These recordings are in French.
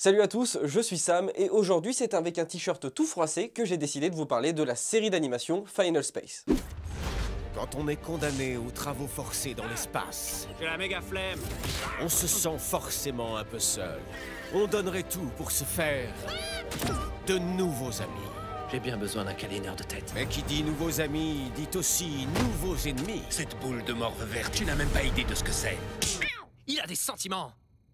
Salut à tous, je suis Sam et aujourd'hui c'est avec un t-shirt tout froissé que j'ai décidé de vous parler de la série d'animation Final Space. Quand on est condamné aux travaux forcés dans l'espace, j'ai la méga flemme. On se sent forcément un peu seul. On donnerait tout pour se faire de nouveaux amis. J'ai bien besoin d'un câlineur de tête. Mais qui dit nouveaux amis, dit aussi nouveaux ennemis. Cette boule de morve verte, tu n'as même pas idée de ce que c'est. Il a des sentiments.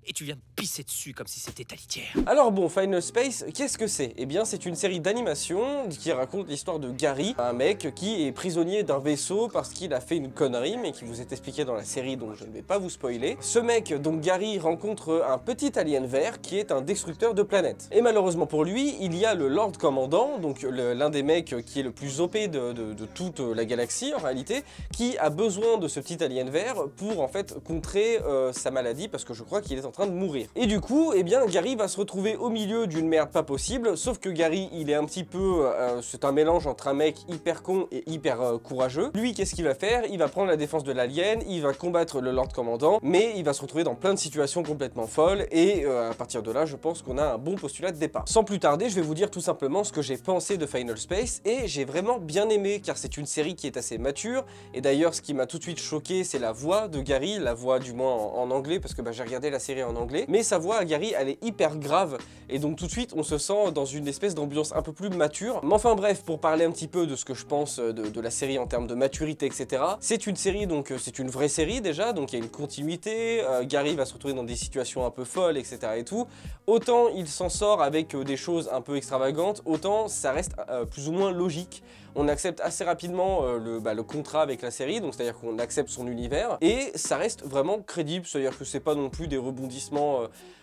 Et tu viens de pisser dessus comme si c'était ta litière. Alors bon, Final Space, qu'est-ce que c'est? Eh bien c'est une série d'animation qui raconte l'histoire de Gary, un mec qui est prisonnier d'un vaisseau parce qu'il a fait une connerie, mais qui vous est expliqué dans la série, donc je ne vais pas vous spoiler. Ce mec, donc Gary, rencontre un petit alien vert qui est un destructeur de planètes. Et malheureusement pour lui, il y a le Lord Commandant, donc l'un des mecs qui est le plus OP de toute la galaxie en réalité, qui a besoin de ce petit alien vert pour en fait contrer sa maladie, parce que je crois qu'il est en train de mourir. Et du coup, eh bien, Gary va se retrouver au milieu d'une merde pas possible, sauf que Gary, il est un petit peu... c'est un mélange entre un mec hyper con et hyper courageux. Lui, qu'est-ce qu'il va faire? Il va prendre la défense de l'alien, il va combattre le Lord Commandant, mais il va se retrouver dans plein de situations complètement folles, et à partir de là, je pense qu'on a un bon postulat de départ. Sans plus tarder, je vais vous dire tout simplement ce que j'ai pensé de Final Space, et j'ai vraiment bien aimé, car c'est une série qui est assez mature, et d'ailleurs, ce qui m'a tout de suite choqué, c'est la voix de Gary, la voix du moins en anglais, parce que j'ai regardé la série en anglais, mais sa voix à Gary elle est hyper grave et donc tout de suite on se sent dans une espèce d'ambiance un peu plus mature. Mais enfin bref, pour parler un petit peu de ce que je pense de la série en termes de maturité, etc. C'est une série, donc c'est une vraie série déjà, donc il y a une continuité, Gary va se retrouver dans des situations un peu folles, etc. et tout. Autant il s'en sort avec des choses un peu extravagantes, autant ça reste plus ou moins logique. On accepte assez rapidement le contrat avec la série, donc c'est-à-dire qu'on accepte son univers, et ça reste vraiment crédible, c'est-à-dire que c'est pas non plus des rebondissements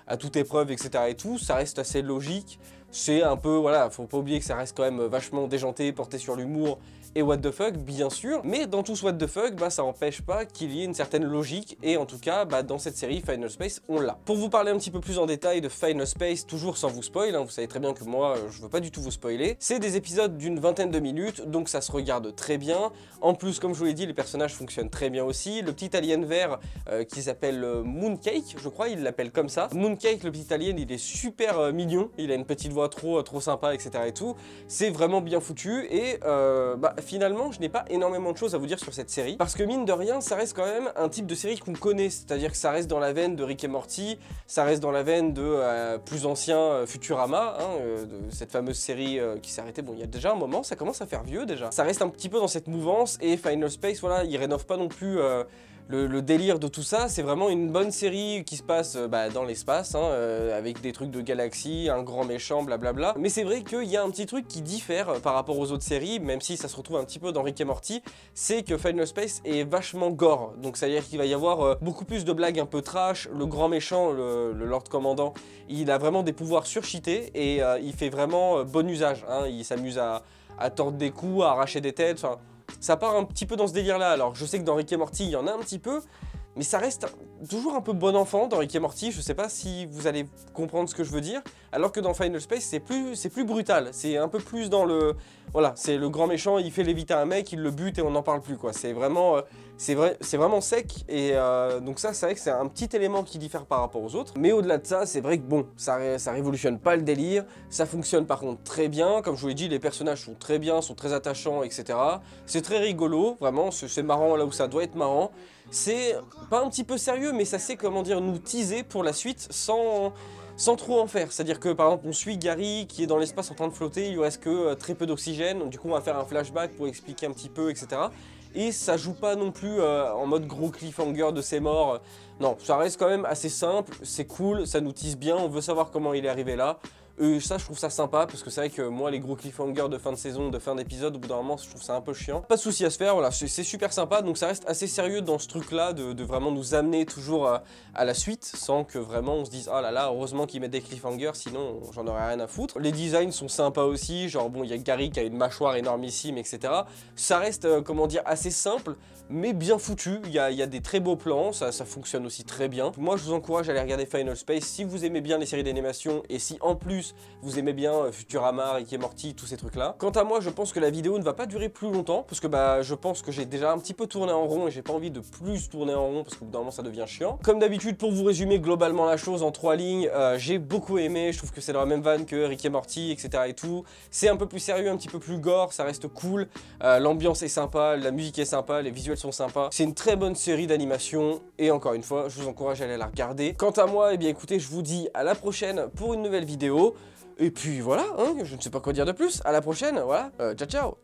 à toute épreuve, etc. et tout, ça reste assez logique, c'est un peu, voilà, faut pas oublier que ça reste quand même vachement déjanté, porté sur l'humour, et what the fuck, bien sûr, mais dans tout ce what the fuck, ça empêche pas qu'il y ait une certaine logique, et en tout cas, dans cette série, Final Space, on l'a. Pour vous parler un petit peu plus en détail de Final Space, toujours sans vous spoil, vous savez très bien que moi, je veux pas du tout vous spoiler, c'est des épisodes d'une vingtaine de minutes, donc ça se regarde très bien. En plus, comme je vous l'ai dit, les personnages fonctionnent très bien aussi. Le petit alien vert qui s'appelle Mooncake, je crois, il l'appelle comme ça. Mooncake, le petit alien, il est super mignon, il a une petite voix trop sympa, etc. et tout. C'est vraiment bien foutu, et finalement, je n'ai pas énormément de choses à vous dire sur cette série, parce que mine de rien, ça reste quand même un type de série qu'on connaît, c'est-à-dire que ça reste dans la veine de Rick et Morty, ça reste dans la veine de plus ancien Futurama, de cette fameuse série qui s'est arrêtée, bon, il y a déjà un moment, ça commence à faire vieux déjà. Ça reste un petit peu dans cette mouvance, et Final Space, voilà, il rénove pas non plus le délire de tout ça, c'est vraiment une bonne série qui se passe dans l'espace, avec des trucs de galaxie, un grand méchant, blablabla. Mais c'est vrai qu'il y a un petit truc qui diffère par rapport aux autres séries, même si ça se retrouve un petit peu dans Rick et Morty, c'est que Final Space est vachement gore. Donc ça veut dire qu'il va y avoir beaucoup plus de blagues un peu trash, le grand méchant, le Lord Commandant, il a vraiment des pouvoirs surcheatés, et il fait vraiment bon usage, il s'amuse à tordre des coups, à arracher des têtes, enfin... Ça part un petit peu dans ce délire-là. Alors, je sais que dans Rick et Morty, il y en a un petit peu, mais ça reste toujours un peu bon enfant dans Rick et Morty. Je sais pas si vous allez comprendre ce que je veux dire. Alors que dans Final Space, c'est plus brutal. C'est un peu plus dans le... Voilà, c'est le grand méchant, il fait léviter un mec, il le bute et on n'en parle plus, quoi. C'est vraiment... c'est vraiment sec, et donc ça, c'est vrai que c'est un petit élément qui diffère par rapport aux autres. Mais au-delà de ça, c'est vrai que bon, ça révolutionne pas le délire. Ça fonctionne par contre très bien. Comme je vous l'ai dit, les personnages sont très bien, sont très attachants, etc. C'est très rigolo, vraiment, c'est marrant là où ça doit être marrant. C'est pas un petit peu sérieux, mais ça sait, comment dire, nous teaser pour la suite sans trop en faire. C'est-à-dire que par exemple on suit Gary qui est dans l'espace en train de flotter, il lui reste que très peu d'oxygène, donc du coup on va faire un flashback pour expliquer un petit peu, etc. Et ça joue pas non plus en mode gros cliffhanger de ses morts. Non, ça reste quand même assez simple, c'est cool, ça nous tease bien, on veut savoir comment il est arrivé là. Ça, je trouve ça sympa, parce que c'est vrai que moi, les gros cliffhangers de fin de saison, de fin d'épisode, au bout d'un moment, je trouve ça un peu chiant. Pas de souci à se faire, voilà, c'est super sympa, donc ça reste assez sérieux dans ce truc-là, de vraiment nous amener toujours à la suite, sans que vraiment on se dise, ah là là, heureusement qu'ils mettent des cliffhangers, sinon j'en aurais rien à foutre. Les designs sont sympas aussi, genre bon, il y a Gary qui a une mâchoire énormissime, etc. Ça reste, comment dire, assez simple, mais bien foutu, il y a des très beaux plans, ça fonctionne aussi très bien. Moi, je vous encourage à aller regarder Final Space, si vous aimez bien les séries d'animation, et si en plus plus vous aimez bien Futurama, Rick et Morty, tous ces trucs-là. Quant à moi, je pense que la vidéo ne va pas durer plus longtemps, parce que je pense que j'ai déjà un petit peu tourné en rond et j'ai pas envie de plus tourner en rond, parce que bout d'un moment ça devient chiant. Comme d'habitude, pour vous résumer globalement la chose en 3 lignes, j'ai beaucoup aimé, je trouve que c'est dans la même vanne que Rick et Morty, etc. et tout. C'est un peu plus sérieux, un petit peu plus gore, ça reste cool, l'ambiance est sympa, la musique est sympa, les visuels sont sympas. C'est une très bonne série d'animation, et encore une fois, je vous encourage à aller la regarder. Quant à moi, eh bien écoutez, je vous dis à la prochaine pour une nouvelle vidéo. Et puis voilà, hein, je ne sais pas quoi dire de plus. À la prochaine, voilà. Ciao, ciao.